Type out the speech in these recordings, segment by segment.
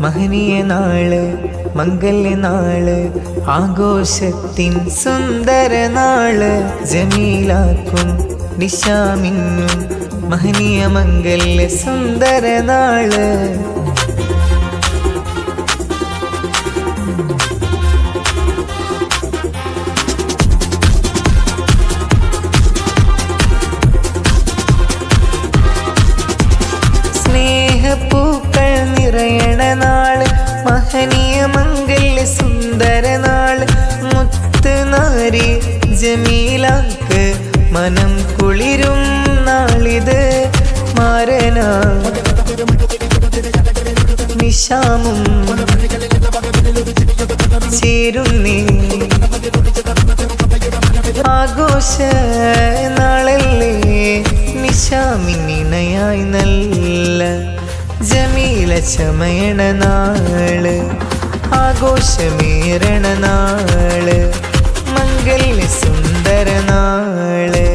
മഹനീയ നാള്, മംഗല്യ നാള്, ആഘോഷത്തിൻ സുന്ദര നാള്, ജമീലാക്കും നിശാമിന്നും മഹനീയ മംഗല്യ സുന്ദര നാള്. സ്നേഹപ്പൂക്കൾ നിറയണ നാള്, മഹനീയ മംഗല്യ സുന്ദര നാള്, മുത്ത് നാരി ജമീലാക്ക് മനം കുളിരും നാളിത്. മാരന നിശാമും ചേരുന്നേ ആഘോഷ നാളല്ലേ, നിശാമിനിണയായി നല്ല ജമീല ചമയണ നാള്, ആഘോഷമേറണ നാള്, മംഗല്യ സുന്ദര നാള്.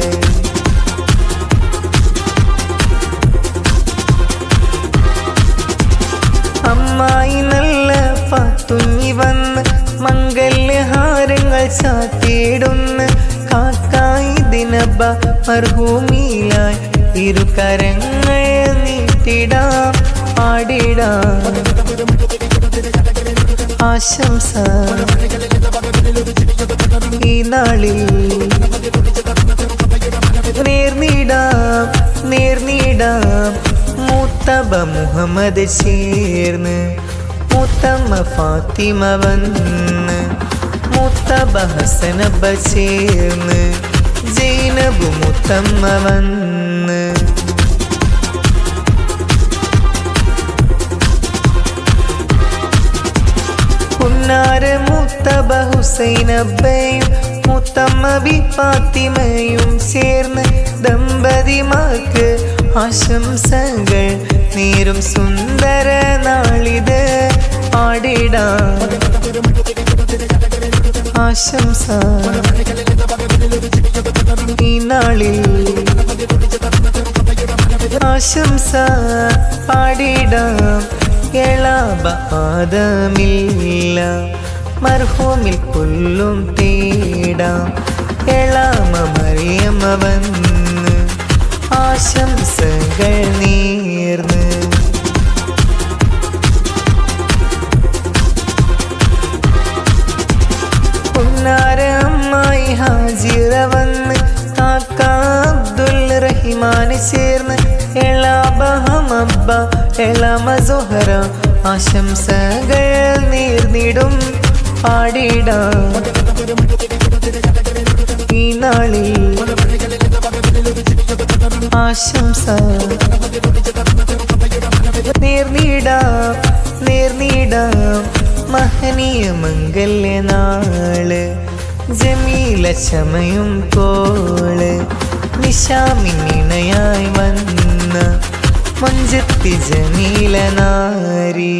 അമ്മായി നല്ല പാത്തുങ്ങി വന്ന് മംഗല്യഹാരങ്ങൾ ചാത്തിയിടുന്ന്, കാക്കായി ദിനബ മർഹൂമിയിലായി ഇരുകരങ്ങൾ നീട്ടിടാം, പാടിടാം ആശംസ ഈ നാളിൽ. നേർന്നിടാം നേർന്നിടാം മൂത്തബ മുഹമ്മദ് ചേർന്ന്, മൂത്തമ്മ ഫാത്തിമ വന്ന്, മൂത്തബ ഹസനബ ചേർന്ന്, ജൈനബ് മുത്തമ്മ വന്ന്. പുന്നാര മൂത്തബ ഹുസൈനബയും മുത്തമ്മ ബി ഫാത്തിമയും ചേർന്ന് ദമ്പതിമാർക്ക് ആശംസകൾ നേരും സുന്ദര നാളിത്, പാടിടാം ആശംസ ഈ നാളിൽ. ആശംസ പാടിടാം എളാബ ആദമില്ല, മർഹൂമിൽ കൊല്ലും തേടാം, എളാമ മറിയമ്മ വന്ന് ആശംസകൾ നേർന്ന്. പുന്നാര അമ്മായി ഹാജിറ വന്ന്, കാക്ക അബ്ദുൽ റഹിമാന് ചേർന്ന്, എളാബ ഹമബ്ബ എളാമ സുഹറ ആശംസകൾ നേർന്നിടും, പാടിടാം ഈ നാളിൽ. ആശംസ നേർന്നിടാം നേർന്നിടാം മഹനീയ മംഗല്യ നാള്, ജമീല ചമയും കോള്, നിശാമിനിണയായി വന്ന മഞ്ചത്തി ജമീല നാരി.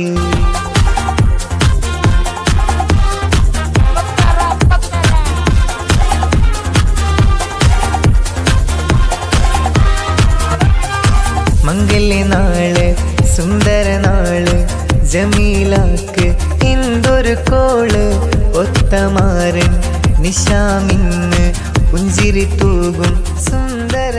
മംഗല്യ നാള്, സുന്ദര നാള്, ജമീലാക്ക് എന്തൊരു കോള്, ഒത്തമാരൻ നിശാമിന്ന് പുഞ്ചിരി തൂകും സുന്ദര